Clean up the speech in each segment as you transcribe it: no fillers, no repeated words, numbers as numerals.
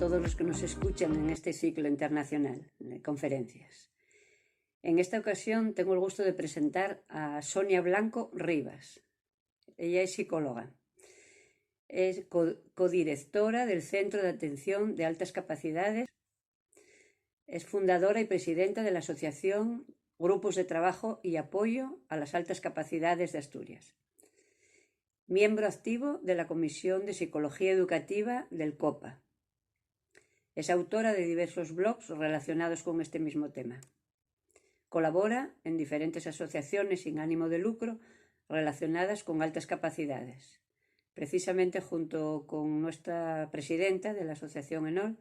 todos los que nos escuchan en este ciclo internacional de conferencias. En esta ocasión tengo el gusto de presentar a Sonia Blanco Rivas. Ella es psicóloga. Es codirectora del Centro de Atención de Altas Capacidades. Es fundadora y presidenta de la Asociación Grupos de Trabajo y Apoyo a las Altas Capacidades de Asturias. Miembro activo de la Comisión de Psicología Educativa del COPA. Es autora de diversos blogs relacionados con este mismo tema. Colabora en diferentes asociaciones sin ánimo de lucro relacionadas con altas capacidades. Precisamente junto con nuestra presidenta de la Asociación ENOL,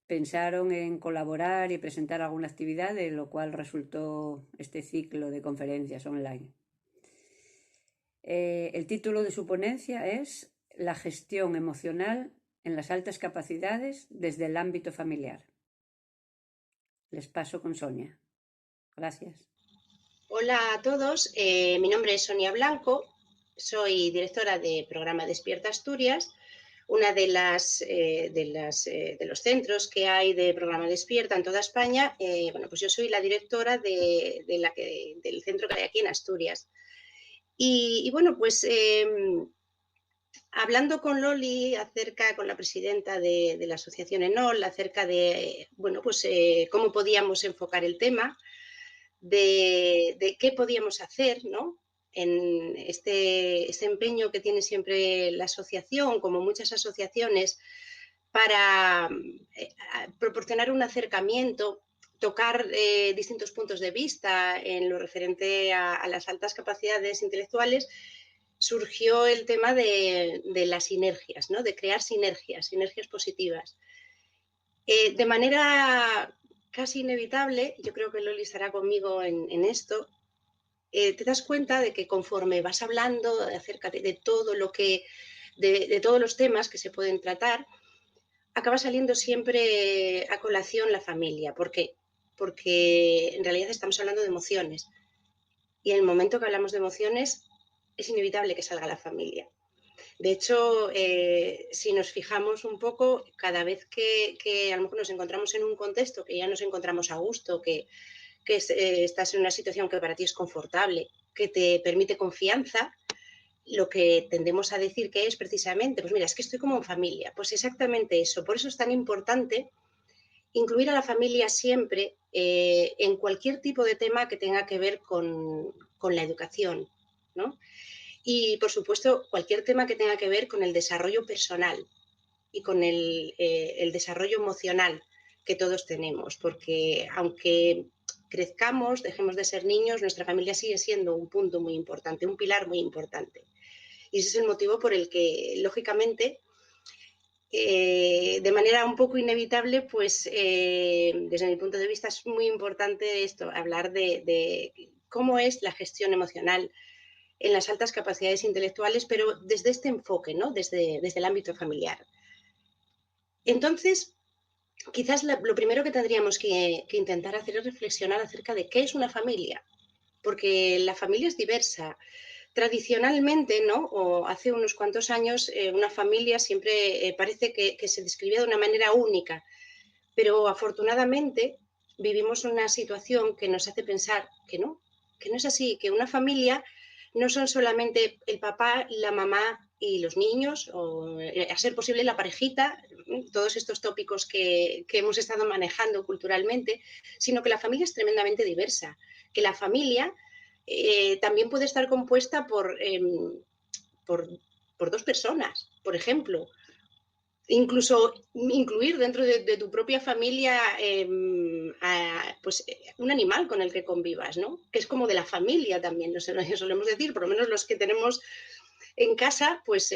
pensaron en colaborar y presentar alguna actividad, de lo cual resultó este ciclo de conferencias online. El título de su ponencia es La gestión emocional en las altas capacidades desde el ámbito familiar. Les paso con Sonia. Gracias. Hola a todos, mi nombre es Sonia Blanco, soy directora de programa Despierta Asturias, una de los centros que hay de programa Despierta en toda España. Pues yo soy la directora del centro que hay aquí en Asturias. Hablando con Loli con la presidenta de la asociación ENOL, acerca de cómo podíamos enfocar el tema, de qué podíamos hacer, ¿no?, en este empeño que tiene siempre la asociación, como muchas asociaciones, para proporcionar un acercamiento, tocar distintos puntos de vista en lo referente a las altas capacidades intelectuales. Surgió el tema de las sinergias, ¿no?, de crear sinergias positivas. De manera casi inevitable, yo creo que Loli estará conmigo en esto, te das cuenta de que conforme vas hablando acerca de todo de todos los temas que se pueden tratar, acaba saliendo siempre a colación la familia. ¿Por qué? Porque en realidad estamos hablando de emociones, y en el momento que hablamos de emociones es inevitable que salga la familia. De hecho, si nos fijamos un poco, cada vez que a lo mejor nos encontramos en un contexto que ya nos encontramos a gusto, que estás en una situación que para ti es confortable, que te permite confianza, lo que tendemos a decir que es precisamente, pues mira, es que estoy como en familia. Pues exactamente eso. Por eso es tan importante incluir a la familia siempre en cualquier tipo de tema que tenga que ver con la educación, ¿no? Y, por supuesto, cualquier tema que tenga que ver con el desarrollo personal y con el desarrollo emocional que todos tenemos, porque aunque crezcamos, dejemos de ser niños, nuestra familia sigue siendo un punto muy importante, un pilar muy importante. Y ese es el motivo por el que, lógicamente, de manera un poco inevitable, pues desde mi punto de vista es muy importante esto, hablar de cómo es la gestión emocional en las altas capacidades intelectuales, pero desde este enfoque, ¿no?, desde el ámbito familiar. Entonces, quizás lo primero que tendríamos que intentar hacer es reflexionar acerca de qué es una familia, porque la familia es diversa. Tradicionalmente, ¿no?, o hace unos cuantos años, una familia siempre parece que se describía de una manera única, pero afortunadamente vivimos una situación que nos hace pensar que no es así, que una familia no son solamente el papá, la mamá y los niños, o a ser posible la parejita, todos estos tópicos que hemos estado manejando culturalmente, sino que la familia es tremendamente diversa, que la familia también puede estar compuesta por dos personas, por ejemplo. Incluso incluir dentro de tu propia familia un animal con el que convivas, ¿no?, que es como de la familia también, no sé, solemos decir, por lo menos los que tenemos en casa, pues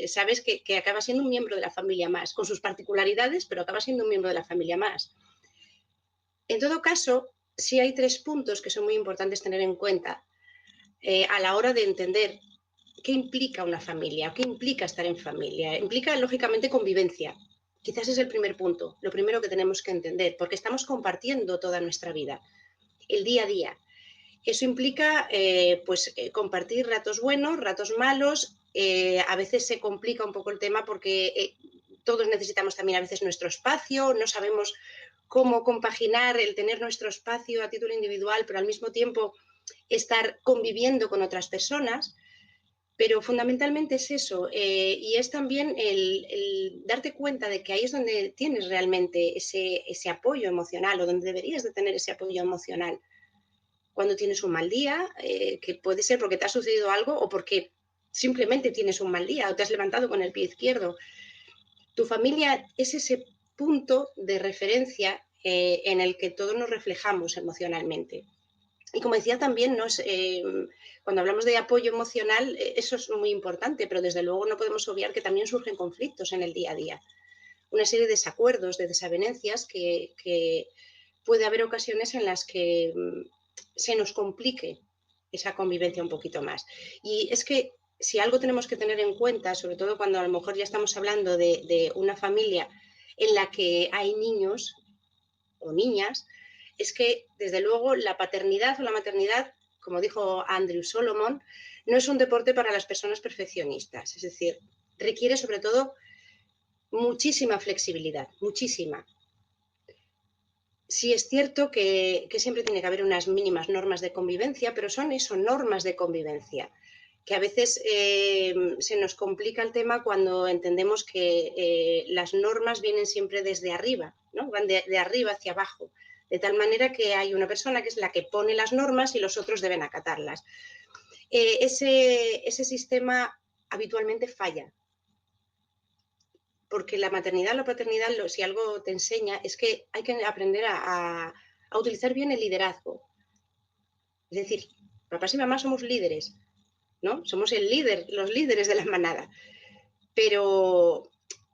sabes que acaba siendo un miembro de la familia más, con sus particularidades, pero acaba siendo un miembro de la familia más. En todo caso, sí hay 3 puntos que son muy importantes tener en cuenta a la hora de entender qué implica una familia, qué implica estar en familia. Implica, lógicamente, convivencia. Quizás es el primer punto, lo primero que tenemos que entender, porque estamos compartiendo toda nuestra vida, el día a día. Eso implica compartir ratos buenos, ratos malos. A veces se complica un poco el tema porque todos necesitamos también a veces nuestro espacio, no sabemos cómo compaginar el tener nuestro espacio a título individual, pero al mismo tiempo estar conviviendo con otras personas. Pero fundamentalmente es eso, y es también el darte cuenta de que ahí es donde tienes realmente ese apoyo emocional, o donde deberías de tener ese apoyo emocional. Cuando tienes un mal día, que puede ser porque te ha sucedido algo o porque simplemente tienes un mal día o te has levantado con el pie izquierdo. Tu familia es ese punto de referencia en el que todos nos reflejamos emocionalmente. Y como decía también, cuando hablamos de apoyo emocional, eso es muy importante, pero desde luego no podemos obviar que también surgen conflictos en el día a día. Una serie de desacuerdos, de desavenencias que puede haber ocasiones en las que se nos complique esa convivencia un poquito más. Y es que si algo tenemos que tener en cuenta, sobre todo cuando a lo mejor ya estamos hablando de una familia en la que hay niños o niñas, es que desde luego la paternidad o la maternidad, como dijo Andrew Solomon, no es un deporte para las personas perfeccionistas. Es decir, requiere sobre todo muchísima flexibilidad, muchísima. Sí es cierto que siempre tiene que haber unas mínimas normas de convivencia, pero son eso, normas de convivencia, que a veces se nos complica el tema cuando entendemos que las normas vienen siempre desde arriba, ¿no? Van de arriba hacia abajo, de tal manera que hay una persona que es la que pone las normas y los otros deben acatarlas. Ese sistema habitualmente falla, porque la maternidad o la paternidad, si algo te enseña, es que hay que aprender a utilizar bien el liderazgo. Es decir, papás y mamás somos líderes, ¿no? Somos el líder, los líderes de la manada. Pero,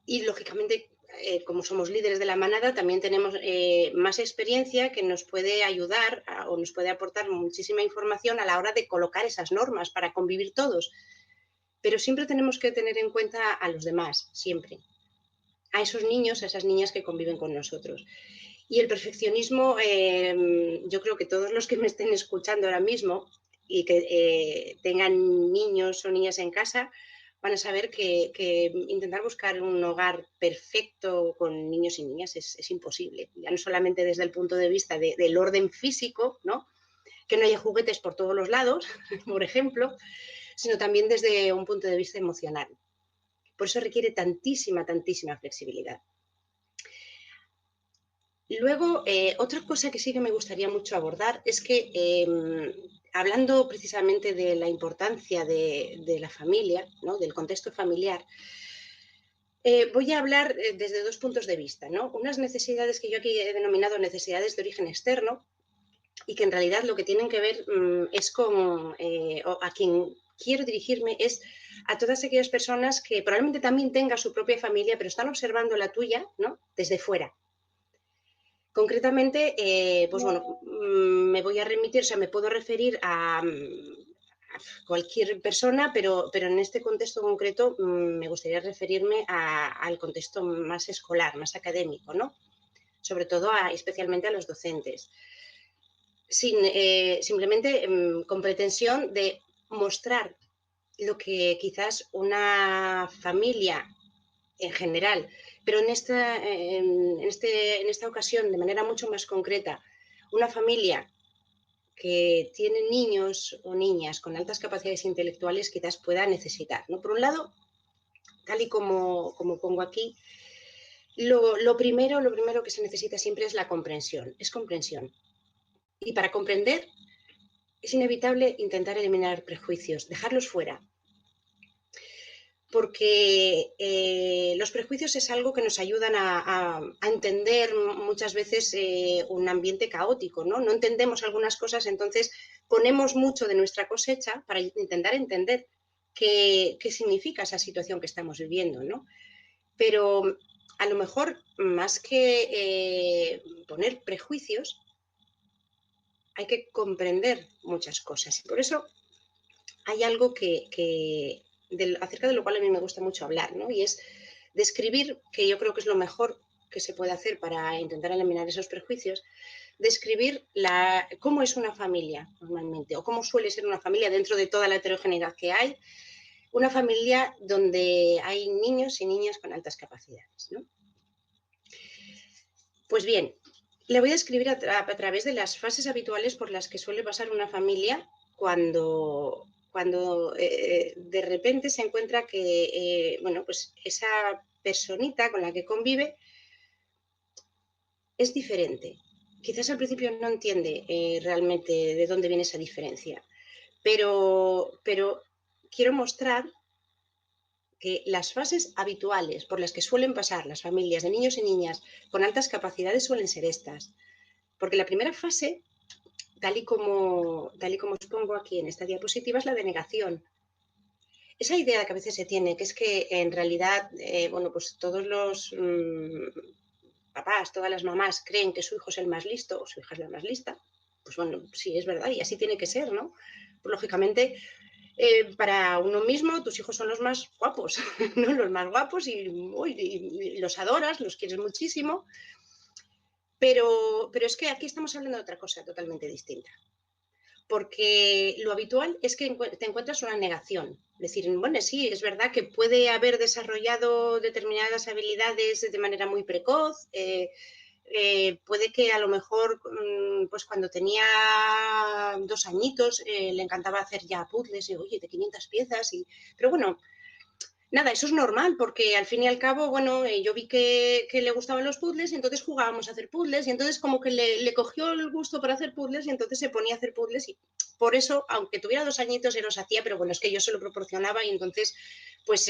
y lógicamente, como somos líderes de la manada, también tenemos más experiencia que nos puede ayudar o nos puede aportar muchísima información a la hora de colocar esas normas para convivir todos. Pero siempre tenemos que tener en cuenta a los demás, siempre. A esos niños, a esas niñas que conviven con nosotros. Y el perfeccionismo, yo creo que todos los que me estén escuchando ahora mismo y que tengan niños o niñas en casa, van a saber que intentar buscar un hogar perfecto con niños y niñas es imposible. Ya no solamente desde el punto de vista del orden físico, ¿no? Que no haya juguetes por todos los lados, por ejemplo, sino también desde un punto de vista emocional. Por eso requiere tantísima, tantísima flexibilidad. Luego, otra cosa que sí que me gustaría mucho abordar es que, hablando precisamente de la importancia de la familia, ¿no? Del contexto familiar, voy a hablar desde dos puntos de vista, ¿no? Unas necesidades que yo aquí he denominado necesidades de origen externo y que en realidad lo que tienen que ver es con, o a quien quiero dirigirme es a todas aquellas personas que probablemente también tengan su propia familia, pero están observando la tuya, ¿no? Desde fuera. Concretamente, pues bueno, me voy a remitir, o sea, me puedo referir a cualquier persona, pero en este contexto concreto me gustaría referirme al contexto más escolar, más académico, ¿no? Sobre todo especialmente a los docentes. Simplemente con pretensión de mostrar lo que quizás una familia en general, pero en esta ocasión, de manera mucho más concreta, una familia que tiene niños o niñas con altas capacidades intelectuales quizás pueda necesitar, ¿no? Por un lado, tal y como pongo aquí, lo primero que se necesita siempre es la comprensión, es comprensión. Y para comprender es inevitable intentar eliminar prejuicios, dejarlos fuera, porque los prejuicios es algo que nos ayudan a entender muchas veces un ambiente caótico, ¿no? No entendemos algunas cosas, entonces ponemos mucho de nuestra cosecha para intentar entender qué significa esa situación que estamos viviendo, ¿no? Pero a lo mejor, más que poner prejuicios, hay que comprender muchas cosas. Y por eso hay algo acerca de lo cual a mí me gusta mucho hablar, ¿no? Y es describir, que yo creo que es lo mejor que se puede hacer para intentar eliminar esos prejuicios, describir cómo es una familia normalmente, o cómo suele ser una familia dentro de toda la heterogeneidad que hay, una familia donde hay niños y niñas con altas capacidades, ¿no? Pues bien, le voy a describir a través de las fases habituales por las que suele pasar una familia cuando de repente se encuentra que, bueno, pues esa personita con la que convive es diferente. Quizás al principio no entiende realmente de dónde viene esa diferencia, pero quiero mostrar que las fases habituales por las que suelen pasar las familias de niños y niñas con altas capacidades suelen ser estas. Porque la primera fase, tal y como os pongo aquí en esta diapositiva, es la de negación. Esa idea que a veces se tiene, que es que en realidad, bueno, pues todos los papás, todas las mamás creen que su hijo es el más listo o su hija es la más lista, pues bueno, sí, es verdad y así tiene que ser, ¿no? Pues lógicamente, para uno mismo, tus hijos son los más guapos, ¿no? Los más guapos y los adoras, los quieres muchísimo, pero es que aquí estamos hablando de otra cosa totalmente distinta. Porque lo habitual es que te encuentras una negación. Es decir, bueno, sí, es verdad que puede haber desarrollado determinadas habilidades de manera muy precoz, puede que a lo mejor, pues cuando tenía 2 añitos, le encantaba hacer ya puzzles y, oye, de 500 piezas, pero bueno, nada, eso es normal, porque al fin y al cabo, bueno, yo vi que le gustaban los puzzles y entonces jugábamos a hacer puzzles y entonces como que le cogió el gusto por hacer puzzles y entonces se ponía a hacer puzzles y por eso, aunque tuviera 2 añitos, él los hacía, pero bueno, es que yo se lo proporcionaba y entonces, pues,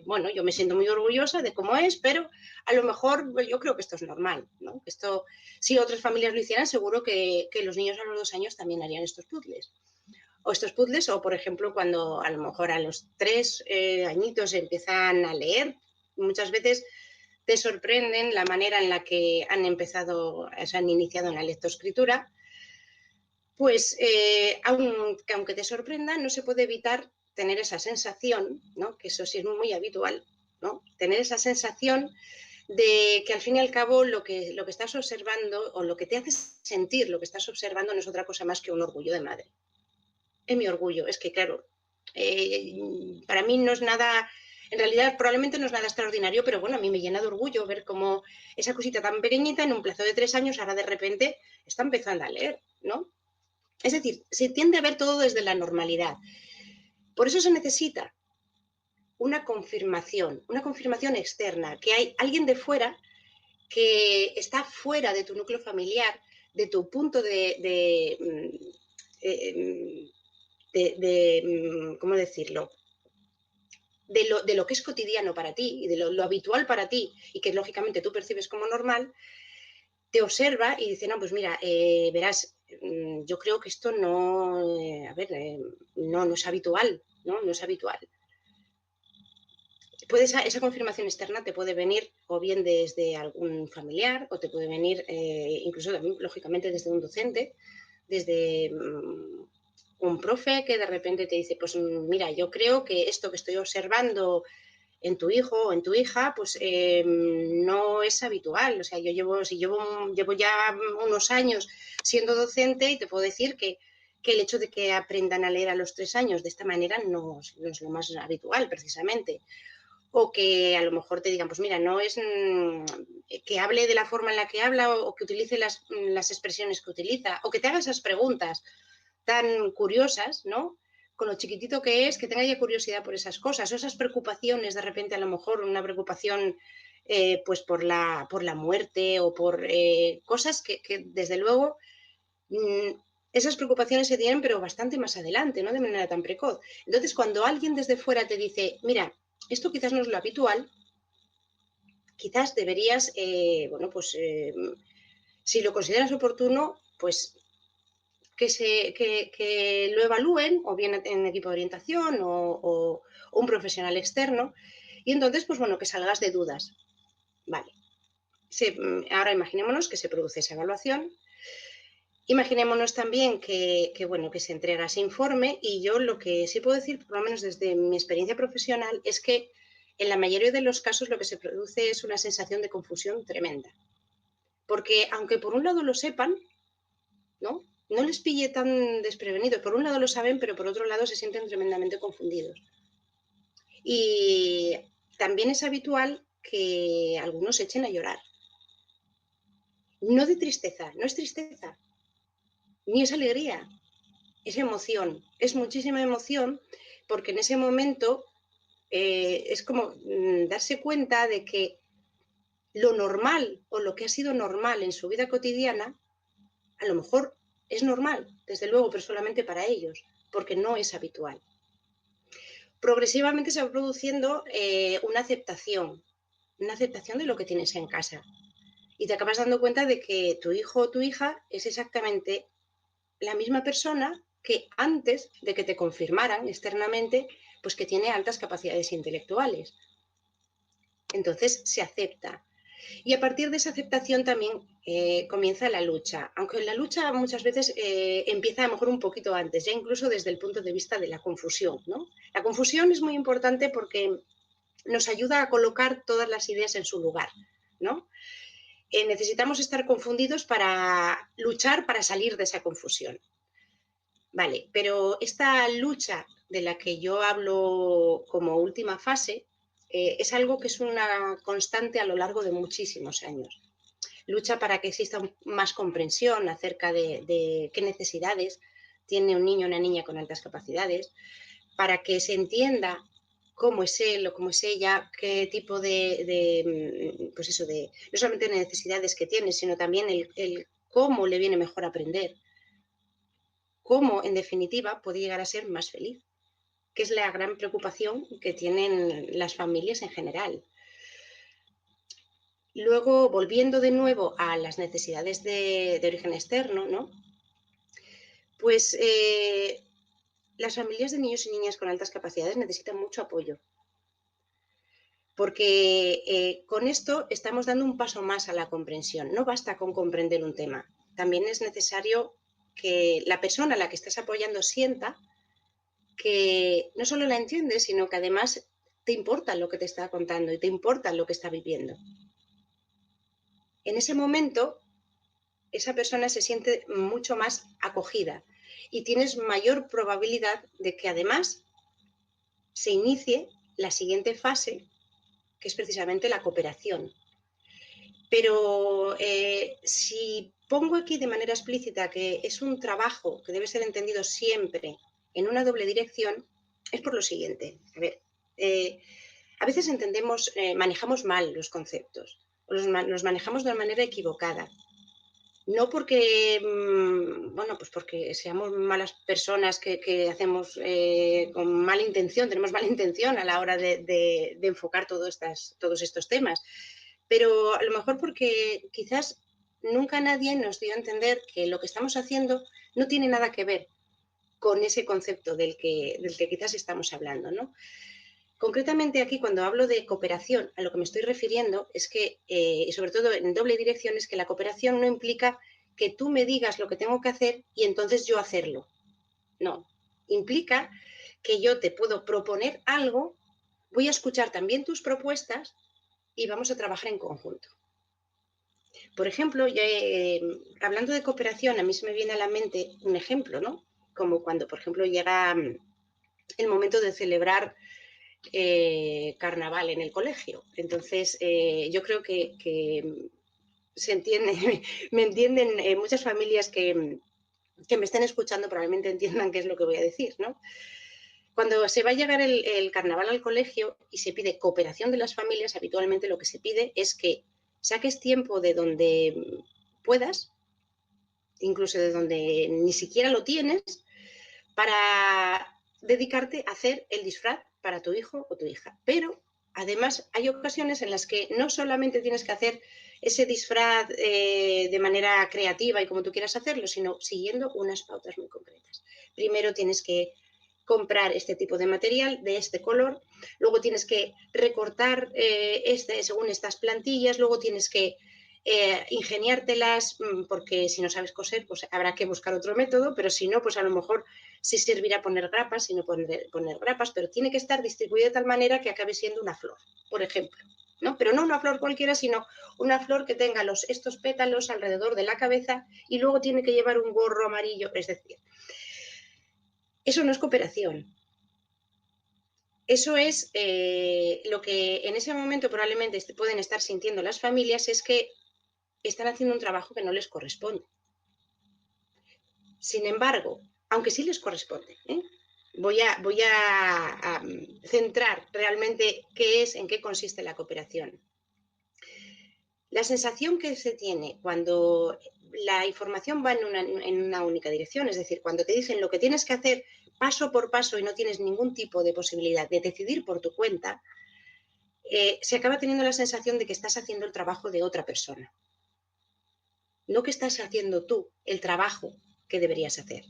bueno, yo me siento muy orgullosa de cómo es, pero a lo mejor pues, yo creo que esto es normal, ¿no? Esto, si otras familias lo hicieran, seguro que los niños a los 2 años también harían estos puzzles. O estos puzzles, o por ejemplo, cuando a lo mejor a los 3 añitos empiezan a leer, muchas veces te sorprenden la manera en la que han empezado, se han iniciado en la lectoescritura, pues aunque te sorprenda, no se puede evitar tener esa sensación, ¿no? Que eso sí es muy habitual, ¿no? Tener esa sensación de que al fin y al cabo lo que estás observando o lo que te hace sentir lo que estás observando no es otra cosa más que un orgullo de madre. Es mi orgullo. Es que, claro, para mí no es nada, en realidad probablemente no es nada extraordinario, pero bueno, a mí me llena de orgullo ver cómo esa cosita tan pequeñita en un plazo de 3 años ahora de repente está empezando a leer, ¿no? Es decir, se tiende a ver todo desde la normalidad. Por eso se necesita una confirmación externa, que hay alguien de fuera que está fuera de tu núcleo familiar, de tu punto ¿cómo decirlo? De lo que es cotidiano para ti y de lo habitual para ti y que lógicamente tú percibes como normal, te observa y dice, no, pues mira, verás, yo creo que esto no, a ver, no es habitual, ¿no? No es habitual. Esa confirmación externa te puede venir o bien desde algún familiar o te puede venir incluso también, lógicamente, desde un docente, desde un profe que de repente te dice, pues mira, yo creo que esto que estoy observando en tu hijo o en tu hija, pues no es habitual. O sea, llevo ya unos años siendo docente y te puedo decir que el hecho de que aprendan a leer a los 3 años de esta manera no es lo más habitual, precisamente. O que a lo mejor te digan, pues mira, no es que hable de la forma en la que habla o que utilice las expresiones que utiliza, o que te haga esas preguntas tan curiosas, ¿no? Con lo chiquitito que es, que tenga ya curiosidad por esas cosas, o esas preocupaciones, de repente a lo mejor una preocupación pues por la muerte o por cosas que desde luego esas preocupaciones se tienen pero bastante más adelante, no de manera tan precoz. Entonces, cuando alguien desde fuera te dice, mira, esto quizás no es lo habitual, quizás deberías, bueno, pues si lo consideras oportuno, pues que lo evalúen, o bien en equipo de orientación o un profesional externo, y entonces, pues bueno, que salgas de dudas. Vale. Ahora imaginémonos que se produce esa evaluación. Imaginémonos también bueno, que se entrega ese informe, y yo lo que sí puedo decir, por lo menos desde mi experiencia profesional, es que en la mayoría de los casos lo que se produce es una sensación de confusión tremenda. Porque aunque por un lado lo sepan, ¿no? No les pille tan desprevenidos. Por un lado lo saben, pero por otro lado se sienten tremendamente confundidos. Y también es habitual que algunos se echen a llorar. No de tristeza, no es tristeza, ni es alegría, es emoción, es muchísima emoción, porque en ese momento es como darse cuenta de que lo normal o lo que ha sido normal en su vida cotidiana, a lo mejor es normal, desde luego, pero solamente para ellos, porque no es habitual. Progresivamente se va produciendo una aceptación de lo que tienes en casa. Y te acabas dando cuenta de que tu hijo o tu hija es exactamente la misma persona que antes de que te confirmaran externamente, pues que tiene altas capacidades intelectuales. Entonces se acepta. Y a partir de esa aceptación también comienza la lucha, aunque la lucha muchas veces empieza a lo mejor un poquito antes, ya incluso desde el punto de vista de la confusión, ¿no? La confusión es muy importante porque nos ayuda a colocar todas las ideas en su lugar, ¿no? Necesitamos estar confundidos para luchar para salir de esa confusión. Vale, pero esta lucha de la que yo hablo como última fase es algo que es una constante a lo largo de muchísimos años. Lucha para que exista más comprensión acerca de qué necesidades tiene un niño o una niña con altas capacidades, para que se entienda cómo es él o cómo es ella, qué tipo pues eso, no solamente de necesidades que tiene, sino también el cómo le viene mejor aprender, cómo en definitiva puede llegar a ser más feliz, que es la gran preocupación que tienen las familias en general. Luego, volviendo de nuevo a las necesidades de origen externo, ¿no? Pues las familias de niños y niñas con altas capacidades necesitan mucho apoyo, porque con esto estamos dando un paso más a la comprensión. No basta con comprender un tema, también es necesario que la persona a la que estás apoyando sienta que no solo la entiendes, sino que además te importa lo que te está contando y te importa lo que está viviendo. En ese momento, esa persona se siente mucho más acogida y tienes mayor probabilidad de que además se inicie la siguiente fase, que es precisamente la cooperación. Pero si pongo aquí de manera explícita que es un trabajo que debe ser entendido siempre en una doble dirección, es por lo siguiente. A ver, a veces manejamos mal los conceptos, o los manejamos de una manera equivocada. No porque, bueno, pues porque seamos malas personas que hacemos con mala intención, tenemos mala intención a la hora de enfocar todos estos temas, pero a lo mejor porque quizás nunca nadie nos dio a entender que lo que estamos haciendo no tiene nada que ver con ese concepto del que quizás estamos hablando, ¿no? Concretamente aquí, cuando hablo de cooperación, a lo que me estoy refiriendo es que, y sobre todo en doble dirección, es que la cooperación no implica que tú me digas lo que tengo que hacer y entonces yo hacerlo. No, implica que yo te puedo proponer algo, voy a escuchar también tus propuestas y vamos a trabajar en conjunto. Por ejemplo, hablando de cooperación, a mí se me viene a la mente un ejemplo, ¿no? Como cuando, por ejemplo, llega el momento de celebrar carnaval en el colegio. Entonces, yo creo que se entiende, me entienden muchas familias que me estén escuchando, probablemente entiendan qué es lo que voy a decir, ¿no? Cuando se va a llegar el carnaval al colegio y se pide cooperación de las familias, habitualmente lo que se pide es que saques tiempo de donde puedas, incluso de donde ni siquiera lo tienes, para dedicarte a hacer el disfraz para tu hijo o tu hija. Pero además hay ocasiones en las que no solamente tienes que hacer ese disfraz de manera creativa y como tú quieras hacerlo, sino siguiendo unas pautas muy concretas. Primero tienes que comprar este tipo de material de este color, luego tienes que recortar según estas plantillas, luego tienes que ingeniártelas, porque si no sabes coser, pues habrá que buscar otro método, pero si no, pues a lo mejor sí servirá poner grapas, si no poner grapas, pero tiene que estar distribuido de tal manera que acabe siendo una flor, por ejemplo, ¿no? Pero no una flor cualquiera, sino una flor que tenga estos pétalos alrededor de la cabeza y luego tiene que llevar un gorro amarillo, es decir, eso no es cooperación. eso es lo que en ese momento probablemente pueden estar sintiendo las familias, es que están haciendo un trabajo que no les corresponde. Sin embargo, aunque sí les corresponde, voy a centrar realmente en qué consiste la cooperación. La sensación que se tiene cuando la información va en una única dirección, es decir, cuando te dicen lo que tienes que hacer paso por paso y no tienes ningún tipo de posibilidad de decidir por tu cuenta, se acaba teniendo la sensación de que estás haciendo el trabajo de otra persona. No que estás haciendo tú el trabajo que deberías hacer.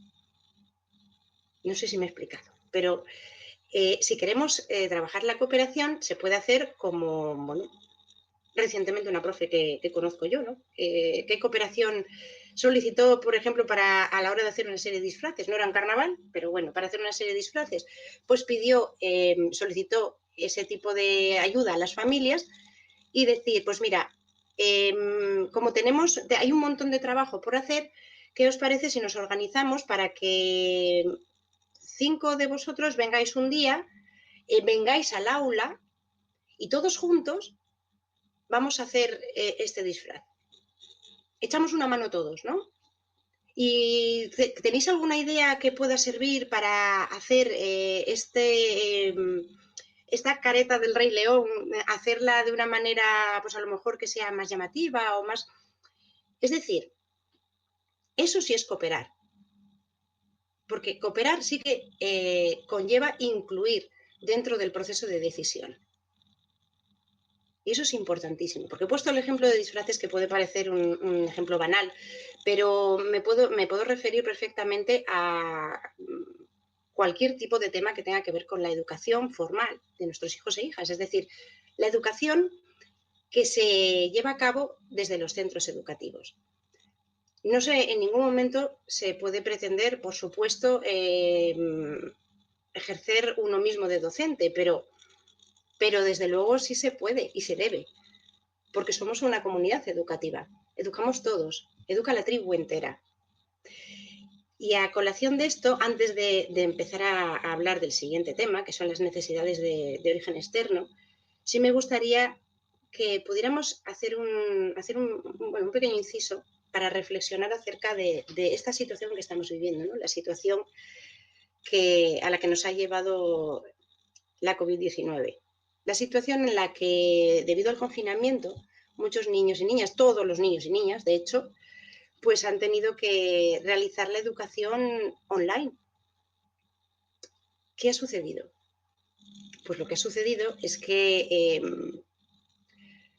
No sé si me he explicado, pero si queremos trabajar la cooperación, se puede hacer como, bueno, recientemente una profe que conozco yo, ¿no? ¿Qué cooperación solicitó, por ejemplo, a la hora de hacer una serie de disfraces? No era un carnaval, pero bueno, para hacer una serie de disfraces, pues solicitó ese tipo de ayuda a las familias y decir, pues mira, como hay un montón de trabajo por hacer, ¿qué os parece si nos organizamos para que 5 de vosotros vengáis un día, vengáis al aula y todos juntos vamos a hacer este disfraz? Echamos una mano todos, ¿no? ¿Y tenéis alguna idea que pueda servir para hacer esta careta del Rey León, hacerla de una manera, pues a lo mejor que sea más llamativa o más... Es decir, eso sí es cooperar. Porque cooperar sí que conlleva incluir dentro del proceso de decisión. Y eso es importantísimo, porque he puesto el ejemplo de disfraces que puede parecer un ejemplo banal, pero me puedo referir perfectamente a cualquier tipo de tema que tenga que ver con la educación formal de nuestros hijos e hijas, es decir, la educación que se lleva a cabo desde los centros educativos. No sé, en ningún momento se puede pretender, por supuesto, ejercer uno mismo de docente, pero desde luego sí se puede y se debe, porque somos una comunidad educativa. Educamos todos, educa la tribu entera. Y a colación de esto, antes de empezar a hablar del siguiente tema, que son las necesidades de origen externo, sí me gustaría que pudiéramos hacer un pequeño inciso para reflexionar acerca de esta situación que estamos viviendo, ¿no? La situación a la que nos ha llevado la COVID-19. La situación en la que, debido al confinamiento, muchos niños y niñas, todos los niños y niñas, de hecho, pues han tenido que realizar la educación online. ¿Qué ha sucedido? Pues lo que ha sucedido es que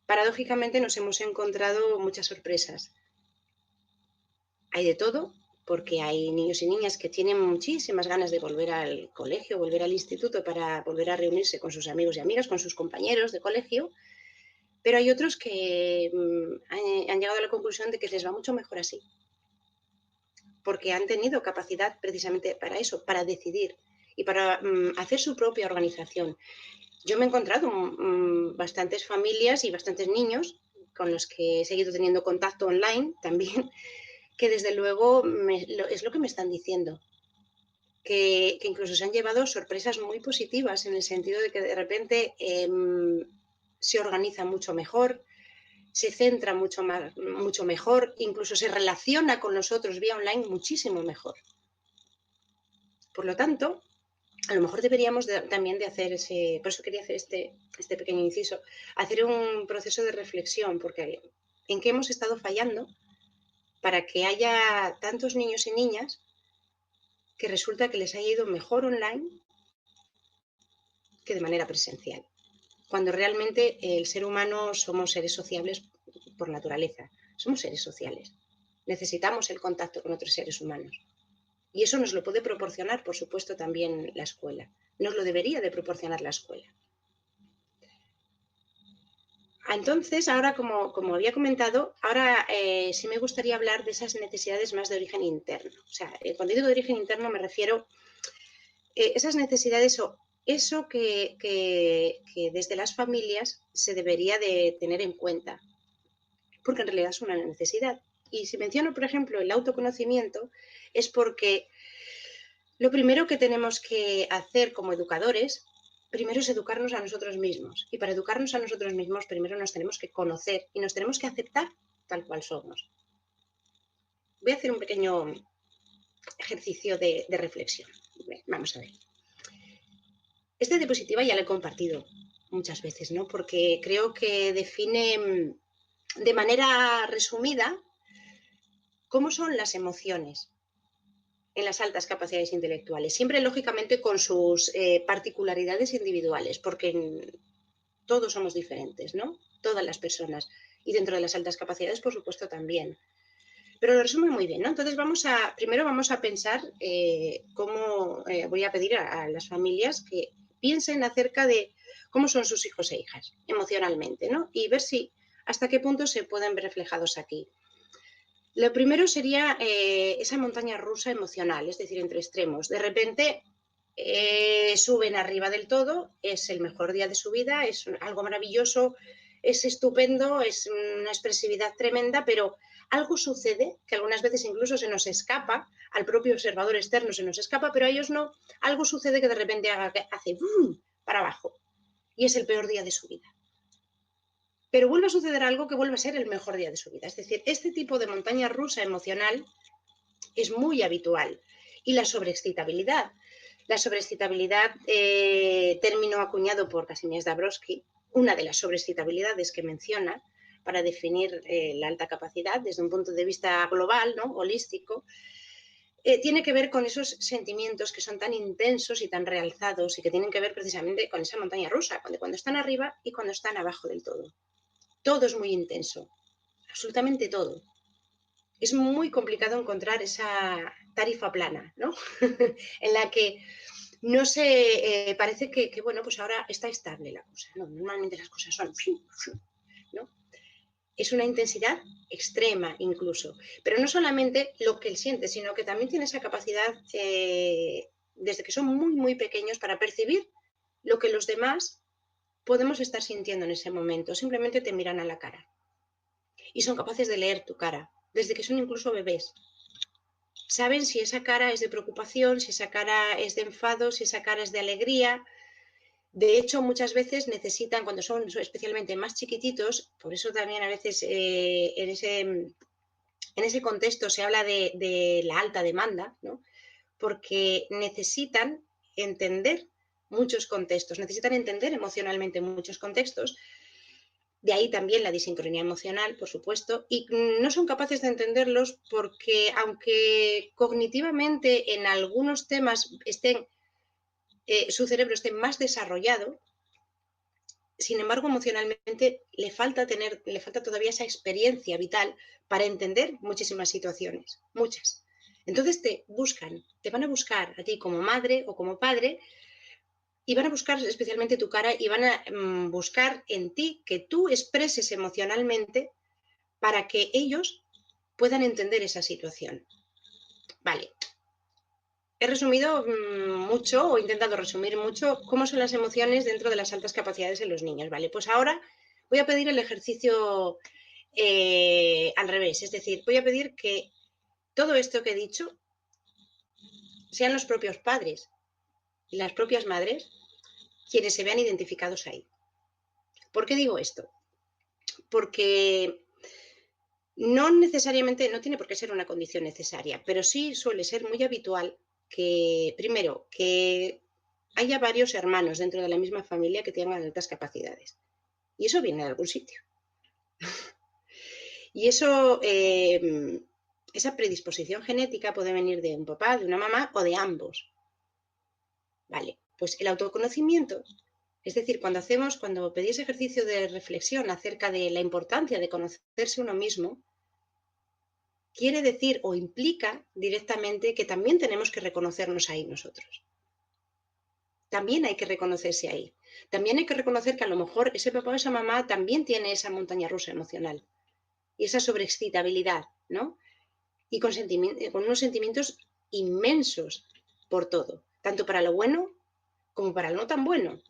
paradójicamente nos hemos encontrado muchas sorpresas. Hay de todo, porque hay niños y niñas que tienen muchísimas ganas de volver al colegio, volver al instituto para volver a reunirse con sus amigos y amigas, con sus compañeros de colegio, pero hay otros que han llegado a la conclusión de que les va mucho mejor así, porque han tenido capacidad precisamente para eso, para decidir y para hacer su propia organización. Yo me he encontrado bastantes familias y bastantes niños con los que he seguido teniendo contacto online también, que desde luego es lo que me están diciendo, que incluso se han llevado sorpresas muy positivas en el sentido de que de repente se organiza mucho mejor, se centra mucho mejor, incluso se relaciona con nosotros vía online muchísimo mejor. Por lo tanto, a lo mejor deberíamos también de hacer por eso quería hacer este pequeño inciso, hacer un proceso de reflexión, porque en qué hemos estado fallando para que haya tantos niños y niñas que resulta que les haya ido mejor online que de manera presencial, cuando realmente el ser humano somos seres sociables por naturaleza, somos seres sociales, necesitamos el contacto con otros seres humanos. Y eso nos lo puede proporcionar, por supuesto, también la escuela. Nos lo debería de proporcionar la escuela. Entonces, ahora, como había comentado, ahora sí me gustaría hablar de esas necesidades más de origen interno. O sea, cuando digo de origen interno me refiero a esas necesidades o eso que desde las familias se debería de tener en cuenta, porque en realidad es una necesidad. Y si menciono, por ejemplo, el autoconocimiento, es porque lo primero que tenemos que hacer como educadores primero es educarnos a nosotros mismos. Y para educarnos a nosotros mismos, primero nos tenemos que conocer y nos tenemos que aceptar tal cual somos. Voy a hacer un pequeño ejercicio de reflexión. Vamos a ver. Esta diapositiva ya la he compartido muchas veces, ¿no? Porque creo que define de manera resumida cómo son las emociones en las altas capacidades intelectuales, siempre lógicamente con sus particularidades individuales, porque todos somos diferentes, ¿no? Todas las personas. Y dentro de las altas capacidades, por supuesto, también. Pero lo resume muy bien, ¿no? Entonces primero vamos a pensar cómo voy a pedir a las familias que piensen acerca de cómo son sus hijos e hijas emocionalmente, ¿no? Y ver si hasta qué punto se pueden ver reflejados aquí. Lo primero sería esa montaña rusa emocional, es decir, entre extremos. De repente suben arriba del todo, es el mejor día de su vida, es algo maravilloso, es estupendo, es una expresividad tremenda, pero algo sucede que algunas veces incluso se nos escapa, al propio observador externo se nos escapa, pero a ellos no, algo sucede que de repente hace ¡bum! Para abajo y es el peor día de su vida. Pero vuelve a suceder algo que vuelve a ser el mejor día de su vida. Es decir, este tipo de montaña rusa emocional es muy habitual. Y la sobreexcitabilidad. La sobreexcitabilidad, término acuñado por Kazimierz Dabrowski, una de las sobreexcitabilidades que menciona para definir la alta capacidad desde un punto de vista global, ¿no? Holístico, tiene que ver con esos sentimientos que son tan intensos y tan realzados y que tienen que ver precisamente con esa montaña rusa, cuando están arriba y cuando están abajo del todo. Todo es muy intenso, absolutamente todo. Es muy complicado encontrar esa tarifa plana, ¿no? En la que no se parece que, bueno, pues ahora está estable la cosa, ¿no? Normalmente las cosas son, ¿no? Es una intensidad extrema incluso, pero no solamente lo que él siente, sino que también tiene esa capacidad desde que son muy, muy pequeños para percibir lo que los demás podemos estar sintiendo en ese momento. Simplemente te miran a la cara y son capaces de leer tu cara, desde que son incluso bebés. Saben si esa cara es de preocupación, si esa cara es de enfado, si esa cara es de alegría. De hecho, muchas veces necesitan, cuando son especialmente más chiquititos, por eso también a veces en ese contexto se habla de la alta demanda, ¿no? Porque necesitan entender muchos contextos, necesitan entender emocionalmente muchos contextos. De ahí también la disincronía emocional, por supuesto, y no son capaces de entenderlos porque, aunque cognitivamente en algunos temas su cerebro esté más desarrollado, sin embargo, emocionalmente le falta todavía esa experiencia vital para entender muchísimas situaciones, muchas. Entonces te van a buscar a ti como madre o como padre, y van a buscar especialmente tu cara y van a buscar en ti que tú expreses emocionalmente para que ellos puedan entender esa situación. Vale. He resumido mucho o he intentado resumir mucho cómo son las emociones dentro de las altas capacidades en los niños. Vale, pues ahora voy a pedir el ejercicio al revés. Es decir, voy a pedir que todo esto que he dicho sean los propios padres y las propias madres quienes se vean identificados ahí. ¿Por qué digo esto? Porque no necesariamente, no tiene por qué ser una condición necesaria, pero sí suele ser muy habitual que, primero, que haya varios hermanos dentro de la misma familia que tengan altas capacidades. Y eso viene de algún sitio. Y eso, esa predisposición genética puede venir de un papá, de una mamá o de ambos. Vale, pues el autoconocimiento, es decir, cuando pedís ejercicio de reflexión acerca de la importancia de conocerse uno mismo, quiere decir o implica directamente que también tenemos que reconocernos ahí nosotros. También hay que reconocerse ahí. También hay que reconocer que a lo mejor ese papá o esa mamá también tiene esa montaña rusa emocional y esa sobreexcitabilidad, ¿no? Y con unos sentimientos inmensos por todo, tanto para lo bueno como para lo no tan bueno.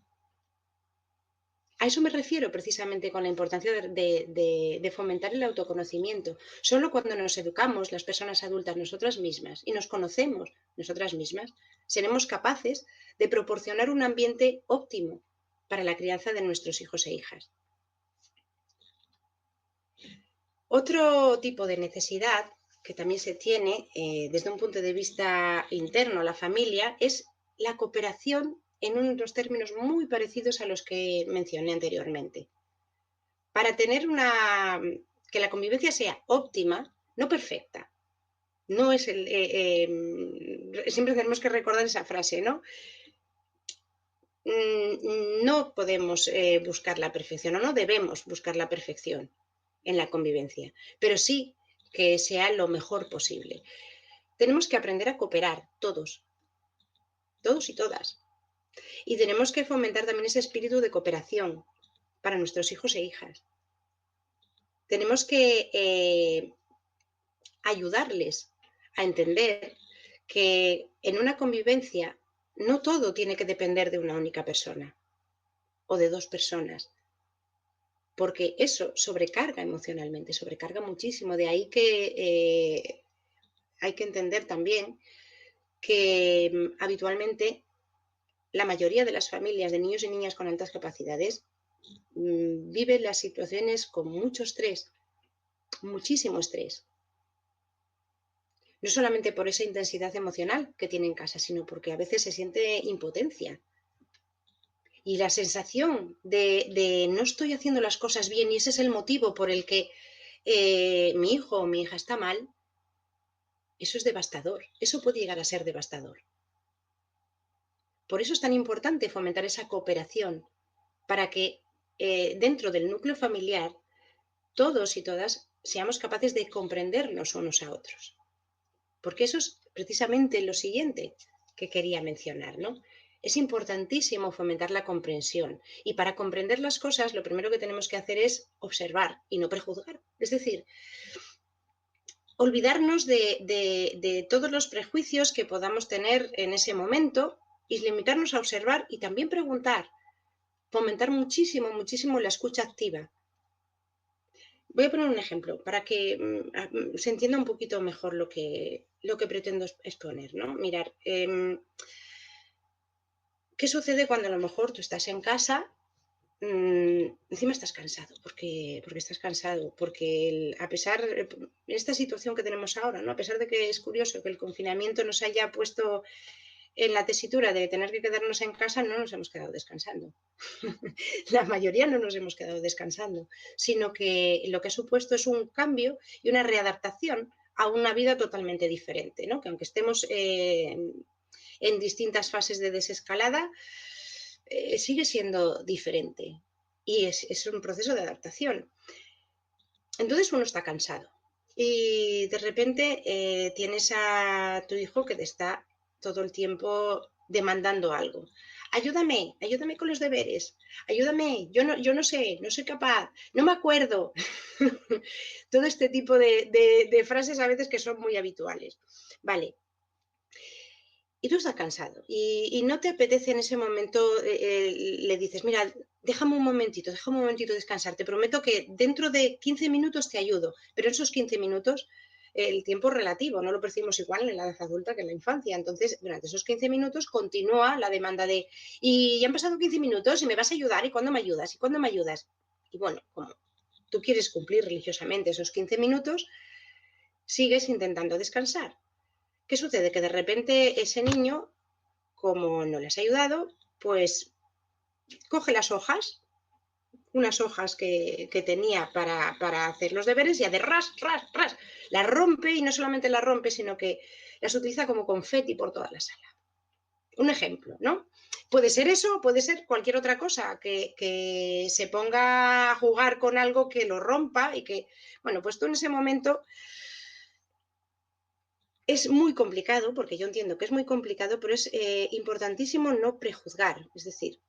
A eso me refiero precisamente con la importancia de fomentar el autoconocimiento. Solo cuando nos educamos las personas adultas nosotras mismas y nos conocemos nosotras mismas, seremos capaces de proporcionar un ambiente óptimo para la crianza de nuestros hijos e hijas. Otro tipo de necesidad que también se tiene desde un punto de vista interno a la familia es la cooperación en unos términos muy parecidos a los que mencioné anteriormente. Para tener que la convivencia sea óptima, no perfecta. No es siempre tenemos que recordar esa frase, ¿no? No podemos buscar la perfección, o no debemos buscar la perfección en la convivencia, pero sí que sea lo mejor posible. Tenemos que aprender a cooperar todos y todas. Y tenemos que fomentar también ese espíritu de cooperación para nuestros hijos e hijas. Tenemos que ayudarles a entender que en una convivencia no todo tiene que depender de una única persona o de dos personas, porque eso sobrecarga emocionalmente, sobrecarga muchísimo. De ahí que hay que entender también que habitualmente la mayoría de las familias de niños y niñas con altas capacidades viven las situaciones con mucho estrés, muchísimo estrés. No solamente por esa intensidad emocional que tiene en casa, sino porque a veces se siente impotencia. Y la sensación de no estoy haciendo las cosas bien y ese es el motivo por el que mi hijo o mi hija está mal, eso es devastador. Eso puede llegar a ser devastador. Por eso es tan importante fomentar esa cooperación para que dentro del núcleo familiar todos y todas seamos capaces de comprendernos unos a otros. Porque eso es precisamente lo siguiente que quería mencionar, ¿no? Es importantísimo fomentar la comprensión. Y para comprender las cosas, lo primero que tenemos que hacer es observar y no prejuzgar. Es decir, olvidarnos de todos los prejuicios que podamos tener en ese momento y limitarnos a observar y también preguntar. Fomentar muchísimo, muchísimo la escucha activa. Voy a poner un ejemplo para que se entienda un poquito mejor lo que pretendo exponer, ¿no? Mirar, ¿qué sucede cuando a lo mejor tú estás en casa? Encima estás cansado, porque estás cansado, porque a pesar de esta situación que tenemos ahora, ¿no? A pesar de que es curioso que el confinamiento nos haya puesto en la tesitura de tener que quedarnos en casa, no nos hemos quedado descansando. La mayoría no nos hemos quedado descansando, sino que lo que ha supuesto es un cambio y una readaptación a una vida totalmente diferente, ¿no? Que aunque estemos en distintas fases de desescalada, sigue siendo diferente y es un proceso de adaptación. Entonces uno está cansado y de repente tienes a tu hijo que te está todo el tiempo demandando algo. Ayúdame con los deberes, ayúdame, yo no sé, no soy capaz, no me acuerdo. Todo este tipo de frases a veces que son muy habituales. Vale. Y tú estás cansado y no te apetece en ese momento, le dices, mira, déjame un momentito descansar, te prometo que dentro de 15 minutos te ayudo, pero en esos 15 minutos el tiempo es relativo, no lo percibimos igual en la edad adulta que en la infancia. Entonces, durante esos 15 minutos continúa la demanda de, y ya han pasado 15 minutos y me vas a ayudar, ¿y cuándo me ayudas? ¿Y cuándo me ayudas? Y bueno, como tú quieres cumplir religiosamente esos 15 minutos, sigues intentando descansar. ¿Qué sucede? Que de repente ese niño, como no le has ayudado, pues coge las hojas, unas hojas que tenía para hacer los deberes y hace ras, las rompe y no solamente las rompe, sino que las utiliza como confeti por toda la sala. Un ejemplo, ¿no? Puede ser eso, puede ser cualquier otra cosa, que se ponga a jugar con algo que lo rompa y que, bueno, pues tú en ese momento es muy complicado, porque yo entiendo que es muy complicado, pero es importantísimo no prejuzgar. Es decir,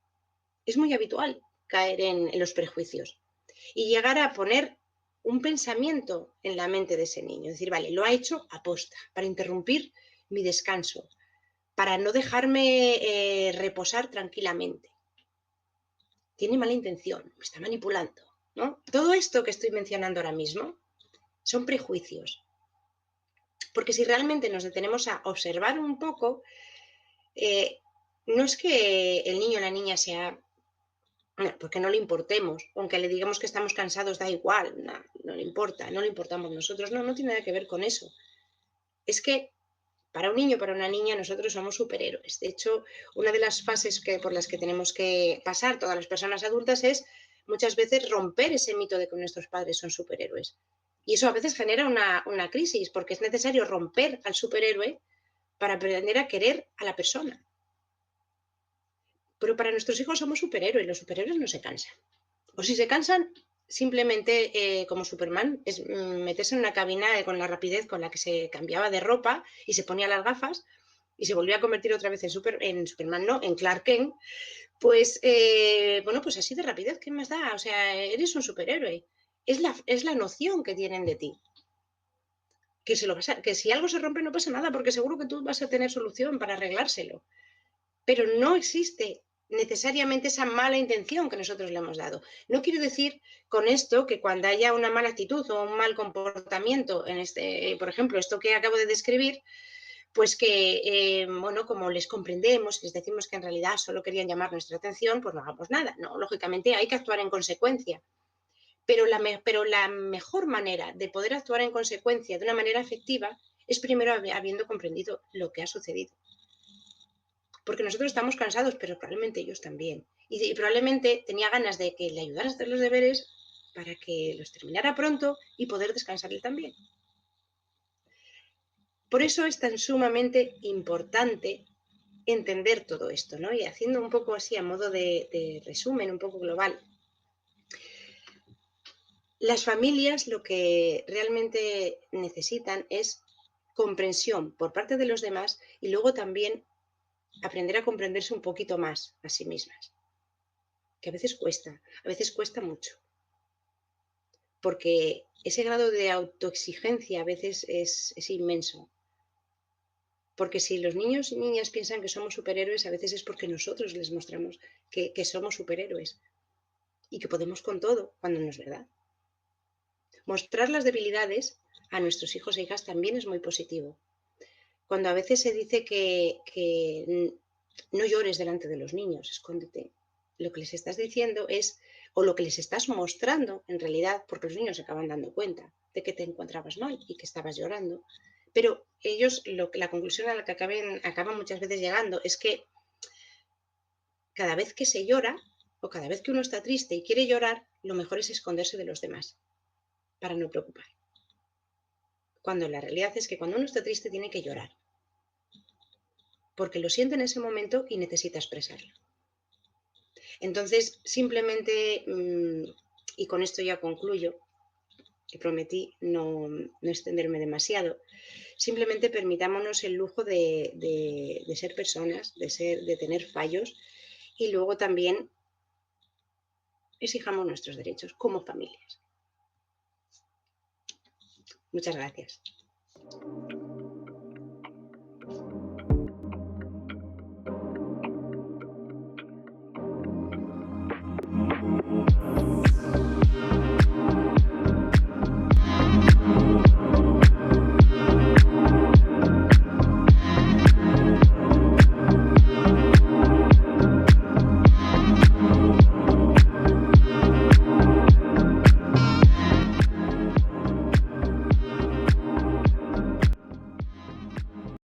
es muy habitual caer en los prejuicios y llegar a poner un pensamiento en la mente de ese niño. Es decir, vale, lo ha hecho aposta, para interrumpir mi descanso, para no dejarme reposar tranquilamente. tiene mala intención, me está manipulando, ¿no? Todo esto que estoy mencionando ahora mismo son prejuicios. Porque si realmente nos detenemos a observar un poco, no es que el niño o la niña sea, porque no le importemos, aunque le digamos que estamos cansados, da igual, no le importa, no le importamos nosotros, no tiene nada que ver con eso. Es que para un niño, para una niña, nosotros somos superhéroes. De hecho, una de las fases por las que tenemos que pasar todas las personas adultas es muchas veces romper ese mito de que nuestros padres son superhéroes. Y eso a veces genera una crisis, porque es necesario romper al superhéroe para aprender a querer a la persona. Pero para nuestros hijos somos superhéroes, los superhéroes no se cansan. O si se cansan, simplemente como Superman, es meterse en una cabina con la rapidez con la que se cambiaba de ropa y se ponía las gafas y se volvía a convertir otra vez en Superman, no, en Clark Kent, pues bueno, pues así de rapidez, ¿qué más da? O sea, eres un superhéroe. Es la noción que tienen de ti. Que si algo se rompe no pasa nada, porque seguro que tú vas a tener solución para arreglárselo. Pero no existe necesariamente esa mala intención que nosotros le hemos dado. No quiero decir con esto que cuando haya una mala actitud o un mal comportamiento, por ejemplo, esto que acabo de describir, pues que, bueno, como les comprendemos, les decimos que en realidad solo querían llamar nuestra atención, pues no hagamos nada. No, lógicamente hay que actuar en consecuencia. Pero la mejor manera de poder actuar en consecuencia de una manera efectiva es primero habiendo comprendido lo que ha sucedido. Porque nosotros estamos cansados, pero probablemente ellos también. Y probablemente tenía ganas de que le ayudaras a hacer los deberes para que los terminara pronto y poder descansar él también. Por eso es tan sumamente importante entender todo esto, ¿no? Y haciendo un poco así a modo de resumen, un poco global. Las familias lo que realmente necesitan es comprensión por parte de los demás y luego también aprender a comprenderse un poquito más a sí mismas. Que a veces cuesta mucho. Porque ese grado de autoexigencia a veces es inmenso. Porque si los niños y niñas piensan que somos superhéroes, a veces es porque nosotros les mostramos que somos superhéroes y que podemos con todo, cuando no es verdad. Mostrar las debilidades a nuestros hijos e hijas también es muy positivo. Cuando a veces se dice que no llores delante de los niños, escóndete. Lo que les estás diciendo es, o lo que les estás mostrando en realidad, porque los niños se acaban dando cuenta de que te encontrabas mal y que estabas llorando, pero ellos, la conclusión a la que acaban muchas veces llegando es que cada vez que se llora, o cada vez que uno está triste y quiere llorar, lo mejor es esconderse de los demás, para no preocupar. Cuando la realidad es que cuando uno está triste tiene que llorar, porque lo siente en ese momento y necesita expresarlo. Entonces, simplemente, y con esto ya concluyo, que prometí no extenderme demasiado, simplemente permitámonos el lujo de ser personas, de tener fallos y luego también exijamos nuestros derechos como familias. Muchas gracias.